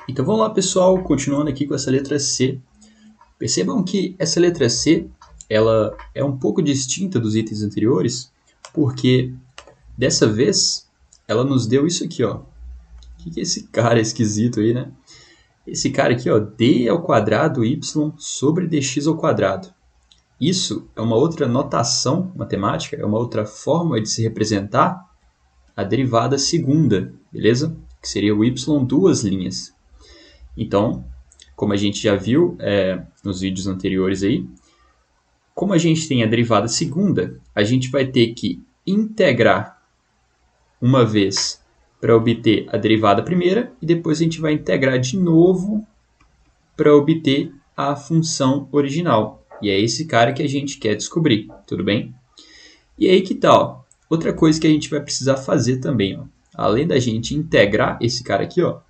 Então vamos lá, pessoal, continuando aqui com essa letra C. Percebam que essa letra C, ela é um pouco distinta dos itens anteriores, porque dessa vez ela nos deu isso aqui, ó. O que é esse cara esquisito aí, né? Esse cara aqui, ó, d ao quadrado y sobre dx ao quadrado. Isso é uma outra notação matemática, é uma outra forma de se representar a derivada segunda, beleza? Que seria o y duas linhas. Então, como a gente já viu nos vídeos anteriores aí, como a gente tem a derivada segunda, a gente vai ter que integrar uma vez para obter a derivada primeira e depois a gente vai integrar de novo para obter a função original. E é esse cara que a gente quer descobrir, tudo bem? E aí que tal? Outra coisa que a gente vai precisar fazer também, ó, além da gente integrar esse cara aqui, ó,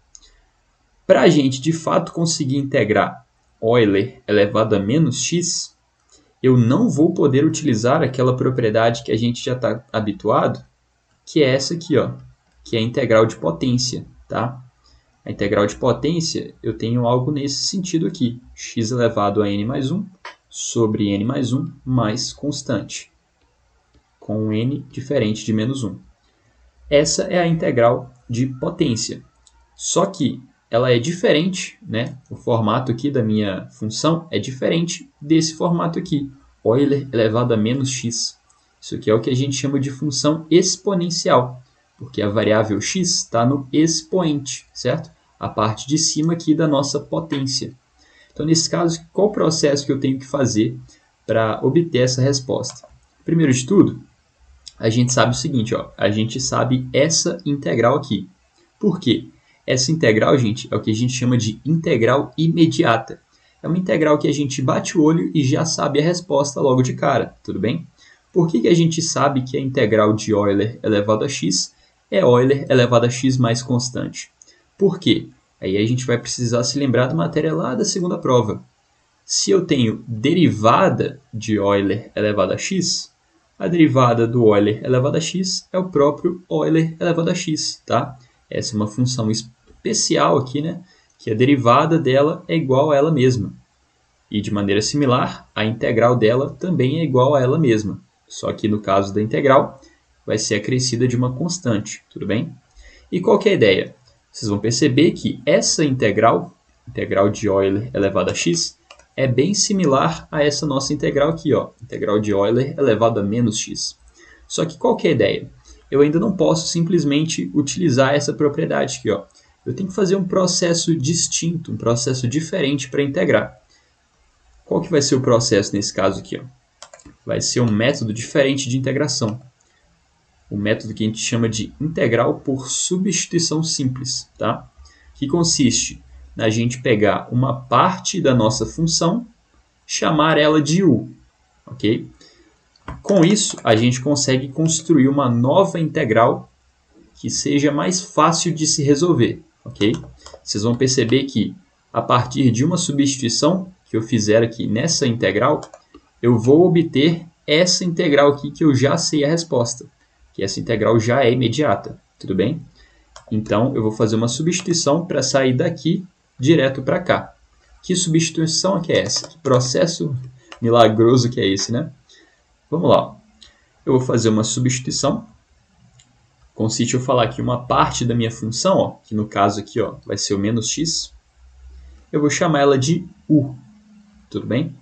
para a gente de fato conseguir integrar Euler elevado a menos x, eu não vou poder utilizar aquela propriedade que a gente já está habituado, que é essa aqui, ó, que é a integral de potência, tá? A integral de potência, eu tenho algo nesse sentido aqui, x elevado a n mais 1 sobre n mais 1 mais constante, com um n diferente de menos 1. Essa é a integral de potência. Só que ela é diferente, né? O formato aqui da minha função é diferente desse formato aqui, Euler elevado a menos x. Isso aqui é o que a gente chama de função exponencial, porque a variável x está no expoente, certo? A parte de cima aqui da nossa potência. Então, nesse caso, qual o processo que eu tenho que fazer para obter essa resposta? Primeiro de tudo, a gente sabe o seguinte, ó, a gente sabe essa integral aqui. Por quê? Essa integral, gente, é o que a gente chama de integral imediata. É uma integral que a gente bate o olho e já sabe a resposta logo de cara, tudo bem? Por que a gente sabe que a integral de Euler elevado a x é Euler elevado a x mais constante? Por quê? Aí a gente vai precisar se lembrar da matéria lá da segunda prova. Se eu tenho derivada de Euler elevado a x, a derivada do Euler elevado a x é o próprio Euler elevado a x, tá? Essa é uma função especial aqui, né? Que a derivada dela é igual a ela mesma. E de maneira similar, a integral dela também é igual a ela mesma. Só que no caso da integral, vai ser acrescida de uma constante, tudo bem? E qual que é a ideia? Vocês vão perceber que essa integral de Euler elevado a x, é bem similar a essa nossa integral aqui, ó, integral de Euler elevado a menos x. Só que qual que é a ideia? Eu ainda não posso simplesmente utilizar essa propriedade aqui, ó. Eu tenho que fazer um processo distinto, um processo diferente para integrar. Qual que vai ser o processo nesse caso aqui, ó? Vai ser um método diferente de integração. O método que a gente chama de integral por substituição simples, tá? Que consiste na gente pegar uma parte da nossa função, chamar ela de u, ok? Com isso, a gente consegue construir uma nova integral que seja mais fácil de se resolver, ok? Vocês vão perceber que, a partir de uma substituição que eu fizer aqui nessa integral, eu vou obter essa integral aqui que eu já sei a resposta, que essa integral já é imediata, tudo bem? Então, eu vou fazer uma substituição para sair daqui direto para cá. Que substituição que é essa? Que processo milagroso que é esse, né? Vamos lá. Eu vou fazer uma substituição. Consiste em eu falar que uma parte da minha função, ó, que no caso aqui ó, vai ser o menos x, eu vou chamar ela de u, tudo bem?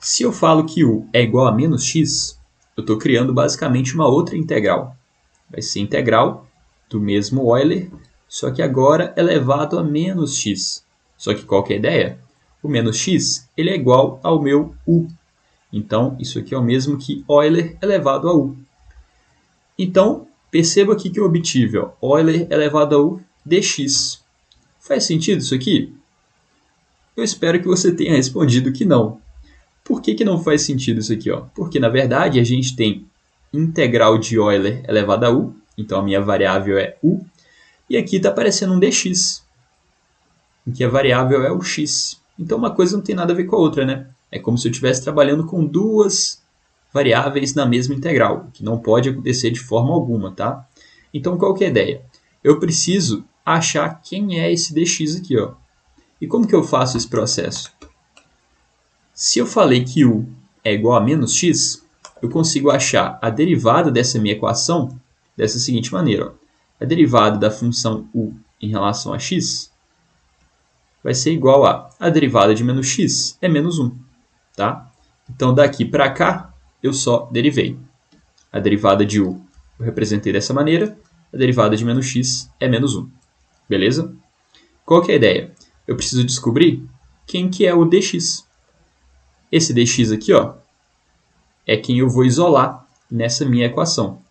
Se eu falo que u é igual a menos x, eu estou criando basicamente uma outra integral. Vai ser integral do mesmo Euler, só que agora elevado a menos x. Só que qual que é a ideia? O menos x ele é igual ao meu u. Então, isso aqui é o mesmo que Euler elevado a u. Então, perceba aqui que eu obtive ó, Euler elevado a u dx. Faz sentido isso aqui? Eu espero que você tenha respondido que não. Por que não faz sentido isso aqui? Ó? Porque, na verdade, a gente tem integral de Euler elevado a u, então a minha variável é u, e aqui está aparecendo um dx, em que a variável é o x. Então, uma coisa não tem nada a ver com a outra, né? É como se eu estivesse trabalhando com duas variáveis na mesma integral, que não pode acontecer de forma alguma, tá? Então, qual que é a ideia? Eu preciso achar quem é esse dx aqui, ó. E como que eu faço esse processo? Se eu falei que u é igual a menos x, eu consigo achar a derivada dessa minha equação dessa seguinte maneira. Ó. A derivada da função u em relação a x vai ser igual a derivada de menos x é menos 1. Tá? Então, daqui para cá, eu só derivei. A derivada de u eu representei dessa maneira, a derivada de menos x é menos 1. Beleza? Qual que é a ideia? Eu preciso descobrir quem que é o dx. Esse dx aqui, ó, é quem eu vou isolar nessa minha equação.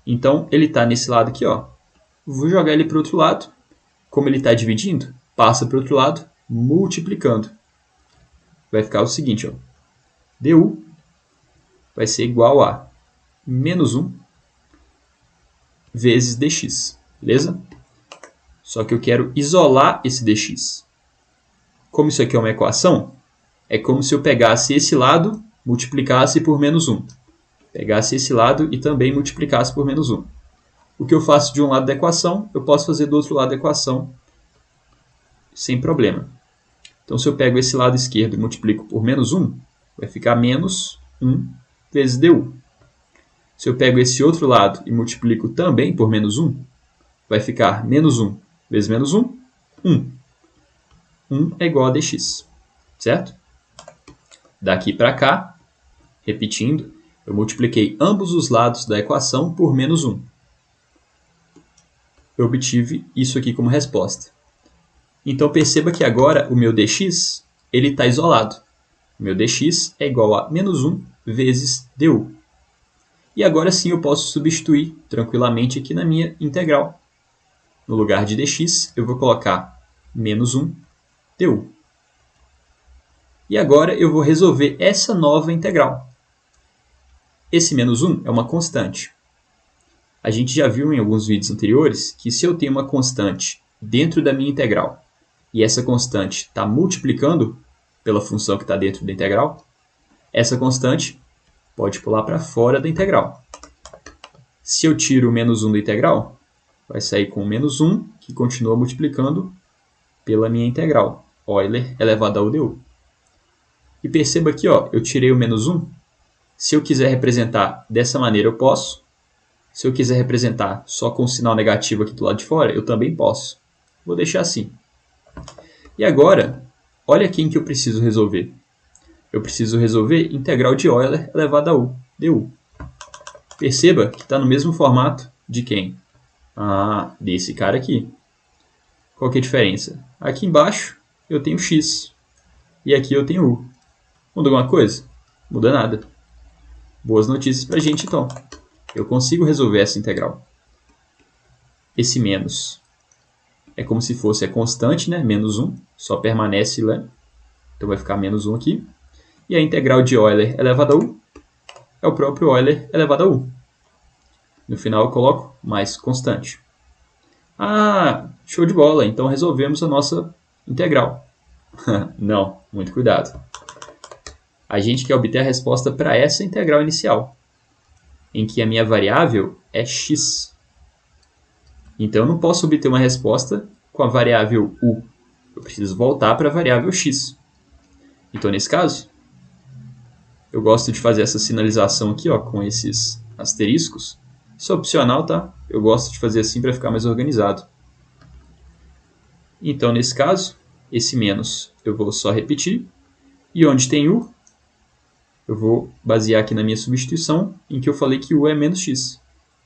Então, ele está nesse lado aqui, ó. Vou jogar ele para o outro lado. Como ele está dividindo, passa para o outro lado, multiplicando. Vai ficar o seguinte, ó. du vai ser igual a menos 1 vezes dx. Beleza? Só que eu quero isolar esse dx. Como isso aqui é uma equação, é como se eu pegasse esse lado, multiplicasse por menos 1. Pegasse esse lado e também multiplicasse por menos 1. O que eu faço de um lado da equação, eu posso fazer do outro lado da equação sem problema. Então, se eu pego esse lado esquerdo e multiplico por menos 1, vai ficar menos 1 vezes du. Se eu pego esse outro lado e multiplico também por menos 1, vai ficar menos 1 vezes menos 1, 1. 1 é igual a dx, certo? Daqui para cá, repetindo, eu multipliquei ambos os lados da equação por menos 1. Eu obtive isso aqui como resposta. Então, perceba que agora o meu dx está isolado. O meu dx é igual a menos 1 vezes du. E agora sim eu posso substituir tranquilamente aqui na minha integral. No lugar de dx, eu vou colocar menos 1 du. E agora eu vou resolver essa nova integral. Esse menos 1 é uma constante. A gente já viu em alguns vídeos anteriores que se eu tenho uma constante dentro da minha integral e essa constante está multiplicando pela função que está dentro da integral, essa constante pode pular para fora da integral. Se eu tiro o menos 1 da integral, vai sair com menos 1, que continua multiplicando pela minha integral, Euler elevado ao du. E perceba aqui, ó, eu tirei o menos 1. Se eu quiser representar dessa maneira, eu posso. Se eu quiser representar só com o sinal negativo aqui do lado de fora, eu também posso. Vou deixar assim. E agora, olha quem que eu preciso resolver. Eu preciso resolver integral de Euler elevado a u, du. Perceba que está no mesmo formato de quem? Desse cara aqui. Qual que é a diferença? Aqui embaixo eu tenho x e aqui eu tenho u. Muda alguma coisa? Muda nada. Boas notícias para a gente então. Eu consigo resolver essa integral. Esse menos é como se fosse a constante, né? Menos 1, só permanece lá. Então vai ficar menos 1 aqui. E a integral de Euler elevado a u é o próprio Euler elevado a u. No final eu coloco mais constante. Show de bola! Então resolvemos a nossa integral. Não, muito cuidado. A gente quer obter a resposta para essa integral inicial, em que a minha variável é x. Então, eu não posso obter uma resposta com a variável u. Eu preciso voltar para a variável x. Então, nesse caso, eu gosto de fazer essa sinalização aqui, ó, com esses asteriscos. Isso é opcional, tá? Eu gosto de fazer assim para ficar mais organizado. Então, nesse caso, esse menos eu vou só repetir. E onde tem u, eu vou basear aqui na minha substituição, em que eu falei que u é menos x.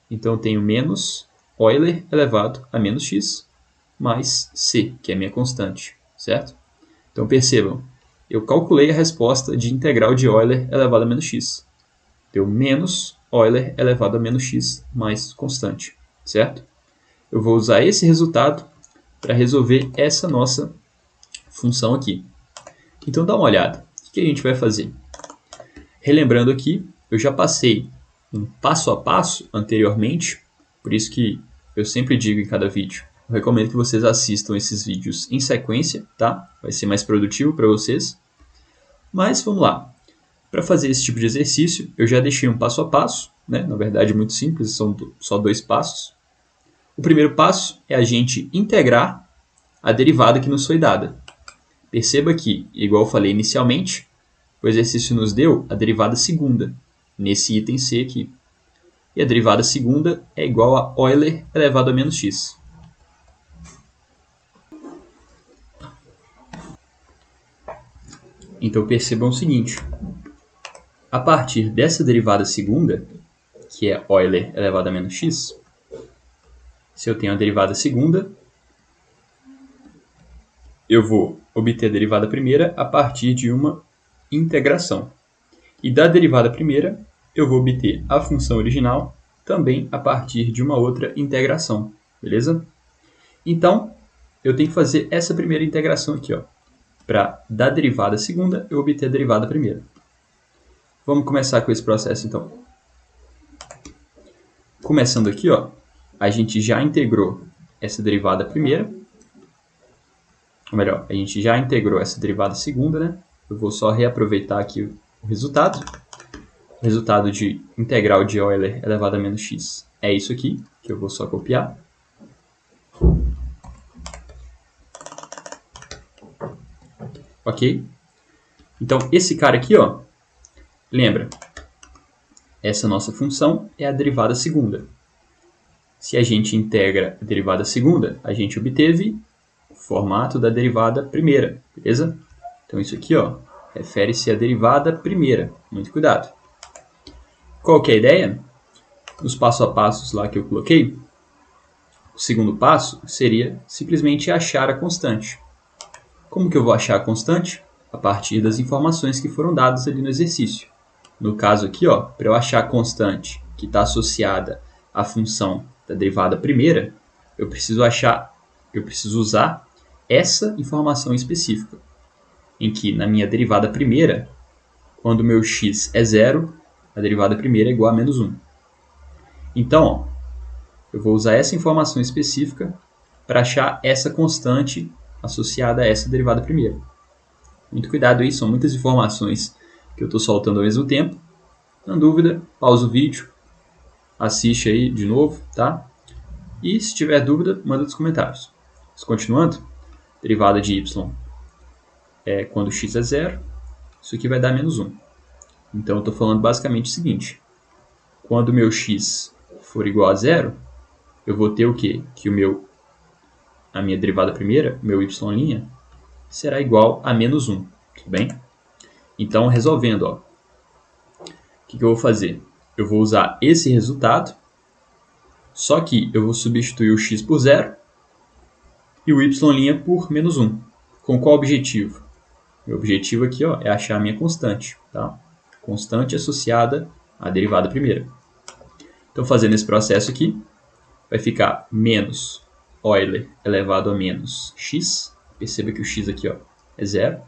Então, eu tenho menos Euler elevado a menos x, mais c, que é a minha constante, certo? Então, percebam, eu calculei a resposta de integral de Euler elevado a menos x. Deu menos Euler elevado a menos x mais constante, certo? Eu vou usar esse resultado para resolver essa nossa função aqui. Então, dá uma olhada. O que a gente vai fazer? Relembrando aqui, eu já passei um passo a passo anteriormente, por isso que eu sempre digo em cada vídeo, eu recomendo que vocês assistam esses vídeos em sequência, tá? Vai ser mais produtivo para vocês. Mas vamos lá. Para fazer esse tipo de exercício, eu já deixei um passo a passo, né? Na verdade, muito simples, são só 2 passos. O primeiro passo é a gente integrar a derivada que nos foi dada. Perceba que, igual eu falei inicialmente, o exercício nos deu a derivada segunda, nesse item C aqui. E a derivada segunda é igual a Euler elevado a menos x. Então percebam o seguinte, a partir dessa derivada segunda, que é Euler elevado a menos x, se eu tenho a derivada segunda, eu vou obter a derivada primeira a partir de uma integração. E da derivada primeira, eu vou obter a função original também a partir de uma outra integração, beleza? Então, eu tenho que fazer essa primeira integração aqui, ó. Para da derivada segunda, eu obter a derivada primeira. Vamos começar com esse processo, então. Começando aqui, ó, a gente já integrou essa derivada primeira. Ou melhor, a gente já integrou essa derivada segunda, né? Eu vou só reaproveitar aqui o resultado. O resultado de integral de Euler elevado a menos x é isso aqui, que eu vou só copiar. Ok? Então, esse cara aqui, ó, lembra, essa nossa função é a derivada segunda. Se a gente integra a derivada segunda, a gente obteve o formato da derivada primeira, beleza? Então, isso aqui, ó, refere-se à derivada primeira. Muito cuidado. Qual que é a ideia? Nos passo a passos lá que eu coloquei, o segundo passo seria simplesmente achar a constante. Como que eu vou achar a constante? A partir das informações que foram dadas ali no exercício. No caso aqui, ó, para eu achar a constante que está associada à função da derivada primeira, eu preciso usar essa informação específica, em que na minha derivada primeira, quando o meu x é zero, a derivada primeira é igual a menos 1. Então, ó, eu vou usar essa informação específica para achar essa constante associada a essa derivada primeira. Muito cuidado aí, são muitas informações que eu estou soltando ao mesmo tempo. Na dúvida, pausa o vídeo, assiste aí de novo, tá? E se tiver dúvida, manda nos comentários. Mas continuando, derivada de y é quando x é zero, isso aqui vai dar menos 1. Então eu estou falando basicamente o seguinte, quando o meu x for igual a zero, eu vou ter o quê? Que a minha derivada primeira, meu y', será igual a menos 1, tudo bem? Então, resolvendo, ó, o que eu vou fazer? Eu vou usar esse resultado, só que eu vou substituir o x por zero e o y' por menos 1. Com qual objetivo? Meu objetivo aqui, ó, é achar a minha constante, tá? Constante associada à derivada primeira. Então, fazendo esse processo aqui, vai ficar menos Euler elevado a menos x. Perceba que o x aqui, ó, é zero.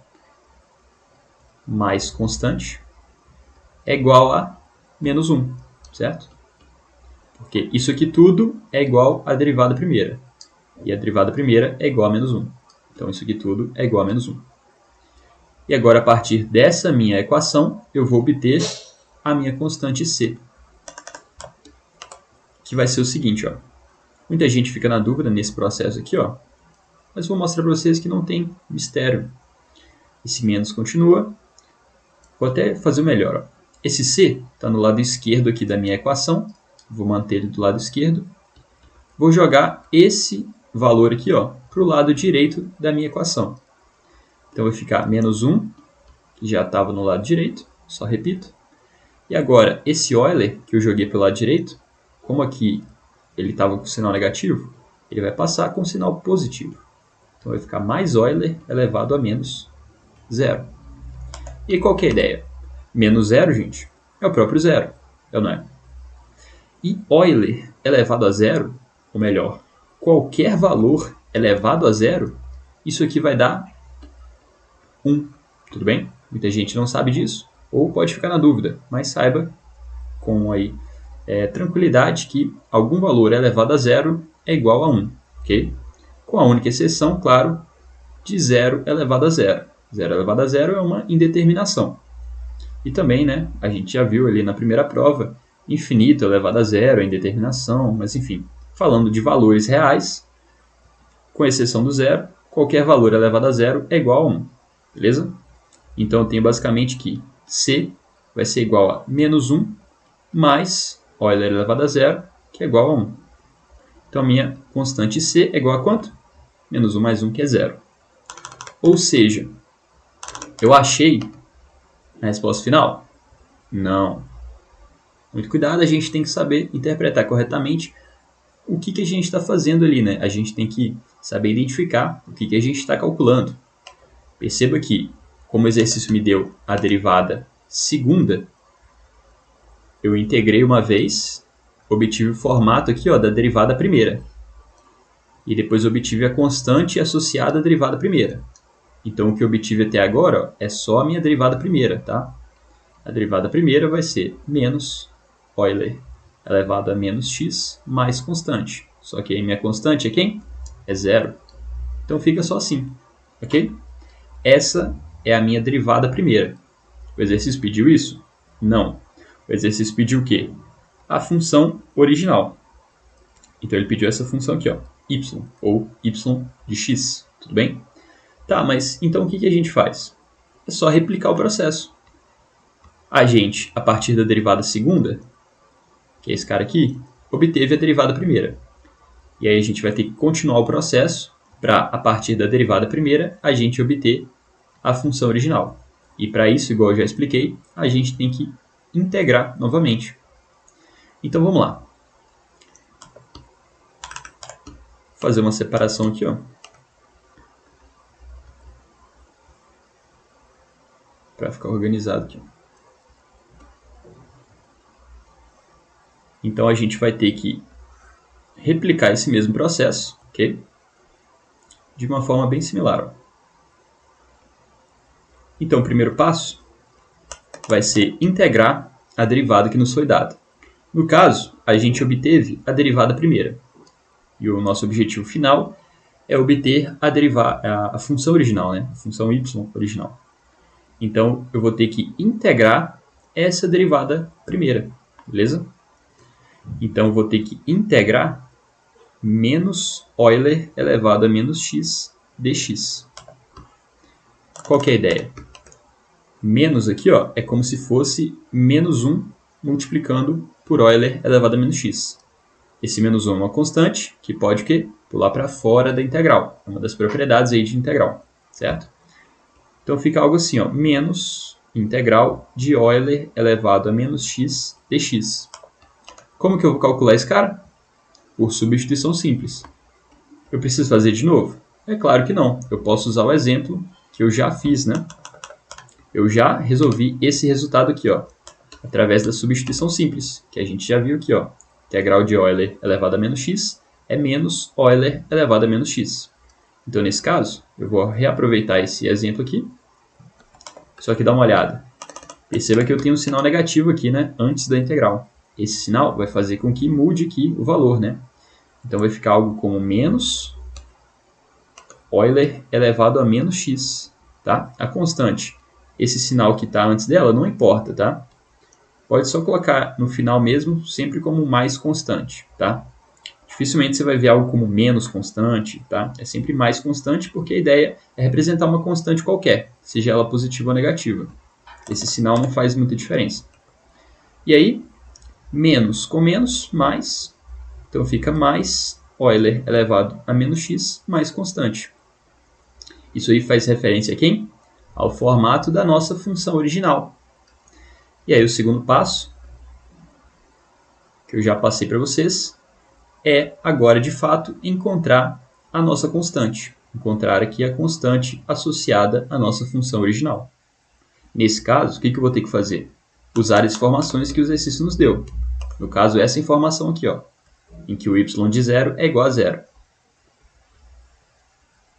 Mais constante é igual a menos 1, certo? Porque isso aqui tudo é igual à derivada primeira. E a derivada primeira é igual a menos 1. Então, isso aqui tudo é igual a menos 1. E agora, a partir dessa minha equação, eu vou obter a minha constante c. Que vai ser o seguinte, ó. Muita gente fica na dúvida nesse processo aqui, ó. Mas vou mostrar para vocês que não tem mistério. Esse menos continua. Vou até fazer o melhor, ó. Esse c está no lado esquerdo aqui da minha equação. Vou manter ele do lado esquerdo. Vou jogar esse valor aqui, ó, para o lado direito da minha equação. Então vai ficar menos 1, que já estava no lado direito. Só repito. E agora, esse Euler que eu joguei pelo lado direito, como aqui ele estava com sinal negativo, ele vai passar com sinal positivo. Então vai ficar mais Euler elevado a menos 0. E qual que é a ideia? Menos 0, gente, é o próprio zero, é ou não é? E Euler elevado a zero, ou melhor, qualquer valor elevado a zero, isso aqui vai dar 1. Tudo bem? Muita gente não sabe disso, ou pode ficar na dúvida, mas saiba com aí tranquilidade que algum valor elevado a zero é igual a 1, ok? Com a única exceção, claro, de 0 elevado a zero. 0 elevado a zero é uma indeterminação. E também, né, a gente já viu ali na primeira prova, infinito elevado a zero é indeterminação, mas enfim, falando de valores reais, com exceção do zero, qualquer valor elevado a zero é igual a 1, beleza? Então eu tenho basicamente que C vai ser igual a menos 1 mais Euler elevado a zero, que é igual a 1. Então a minha constante C é igual a quanto? Menos 1 mais 1, que é zero. Ou seja, eu achei a resposta final? Não. Muito cuidado, a gente tem que saber interpretar corretamente o que a gente está fazendo ali, né? A gente tem que saber identificar o que a gente está calculando. Perceba que, como o exercício me deu a derivada segunda, eu integrei uma vez, obtive o formato aqui da derivada primeira. E depois obtive a constante associada à derivada primeira. Então, o que eu obtive até agora é só a minha derivada primeira, tá? A derivada primeira vai ser menos Euler elevado a menos x mais constante. Só que aí minha constante é quem? É zero. Então fica só assim, ok? Essa é a minha derivada primeira. O exercício pediu isso? Não. O exercício pediu o quê? A função original. Então ele pediu essa função aqui, y, ou y de x, tudo bem? Tá, mas então o que a gente faz? É só replicar o processo. A gente, a partir da derivada segunda, que é esse cara aqui, obteve a derivada primeira. E aí a gente vai ter que continuar o processo para, a partir da derivada primeira, a gente obter a função original. E para isso, igual eu já expliquei, a gente tem que integrar novamente. Então vamos lá. Vou fazer uma separação aqui, para ficar organizado aqui. Então a gente vai ter que replicar esse mesmo processo, ok? De uma forma bem similar. Então o primeiro passo vai ser integrar a derivada que nos foi dada. No caso, a gente obteve a derivada primeira. E o nosso objetivo final é obter a função original, né? A função y original. Então eu vou ter que integrar essa derivada primeira, beleza? Então eu vou ter que integrar menos Euler elevado a menos x dx. Qual que é a ideia? Menos aqui é como se fosse menos 1 multiplicando por Euler elevado a menos x. Esse menos 1 é uma constante que pode o quê? Pular para fora da integral. É uma das propriedades aí de integral, certo? Então fica algo assim, menos integral de Euler elevado a menos x dx. Como que eu vou calcular esse cara? Por substituição simples. Eu preciso fazer de novo? É claro que não. Eu posso usar o exemplo que eu já fiz, né? Eu já resolvi esse resultado aqui, através da substituição simples, que a gente já viu aqui, Integral de Euler elevado a menos x é menos Euler elevado a menos x. Então, nesse caso, eu vou reaproveitar esse exemplo aqui. Só que dá uma olhada. Perceba que eu tenho um sinal negativo aqui, né? Antes da integral. Esse sinal vai fazer com que mude aqui o valor, né? Então, vai ficar algo como menos Euler elevado a menos x, tá? A constante. Esse sinal que está antes dela não importa, tá? Pode só colocar no final mesmo, sempre como mais constante, tá? Dificilmente você vai ver algo como menos constante, tá? É sempre mais constante porque a ideia é representar uma constante qualquer, seja ela positiva ou negativa. Esse sinal não faz muita diferença. E aí, menos com menos, mais. Então fica mais Euler elevado a menos x mais constante. Isso aí faz referência a quem? Ao formato da nossa função original. E aí o segundo passo, que eu já passei para vocês, é agora de fato encontrar a nossa constante. Encontrar aqui a constante associada à nossa função original. Nesse caso, o que eu vou ter que fazer? Usar as informações que o exercício nos deu. No caso, essa informação aqui, em que o y de zero é igual a zero.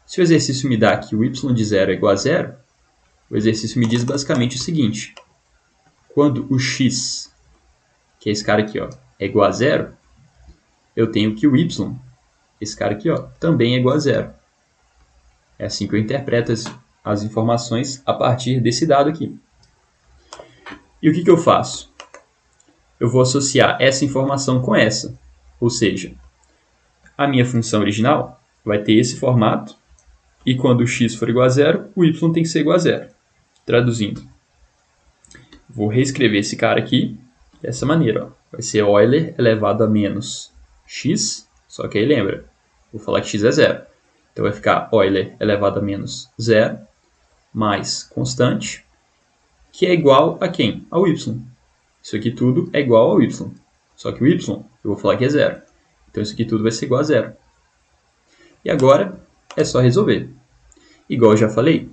Se o exercício me dá que o y de zero é igual a zero, o exercício me diz basicamente o seguinte. Quando o x, que é esse cara aqui, é igual a zero, eu tenho que o y, esse cara aqui, também é igual a zero. É assim que eu interpreto as informações a partir desse dado aqui. E o que eu faço? Eu vou associar essa informação com essa. Ou seja, A minha função original vai ter esse formato, e quando o x for igual a zero, o y tem que ser igual a zero. Traduzindo, vou reescrever esse cara aqui dessa maneira. Ó. Vai ser Euler elevado a menos x, só que aí lembra, vou falar que x é zero. Então vai ficar Euler elevado a menos zero, mais constante, que é igual a quem? Ao y. Isso aqui tudo é igual ao y. Só que o y, eu vou falar que é zero. Então isso aqui tudo vai ser igual a zero. E agora é só resolver. Igual eu já falei,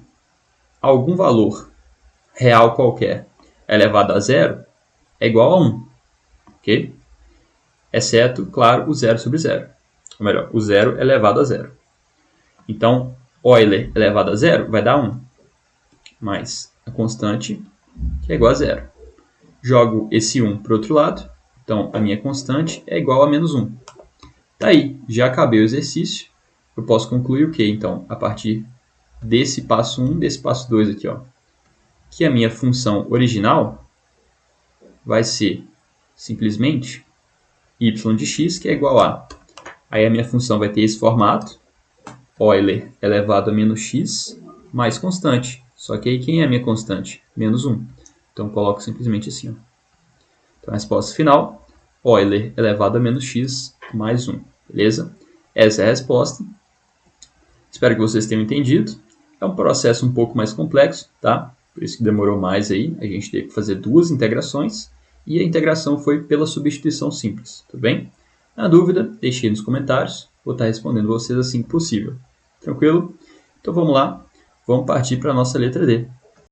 algum valor real qualquer elevado a zero é igual a 1. Ok? Exceto, claro, o zero sobre zero. Ou melhor, o zero elevado a zero. Então, Euler elevado a zero vai dar 1. Mais a constante, que é igual a zero. Jogo esse 1 para o outro lado. Então, a minha constante é igual a menos 1. Tá aí, já acabei o exercício. Eu posso concluir o quê? Então, a partir desse passo 1, desse passo 2 aqui, ó, que a minha função original vai ser simplesmente y de x, que é igual a... Aí a minha função vai ter esse formato, Euler elevado a menos x, mais constante. Só que aí quem é a minha constante? Menos 1. Então, coloco simplesmente assim. Ó. Então, a resposta final, Euler elevado a menos x mais 1. Beleza? Essa é a resposta. Espero que vocês tenham entendido. É um processo um pouco mais complexo, tá? Por isso que demorou mais aí. A gente teve que fazer 2 integrações. E a integração foi pela substituição simples, tudo bem? Na dúvida, deixe aí nos comentários. Vou estar respondendo vocês assim que possível. Tranquilo? Então vamos lá. Vamos partir para a nossa letra D.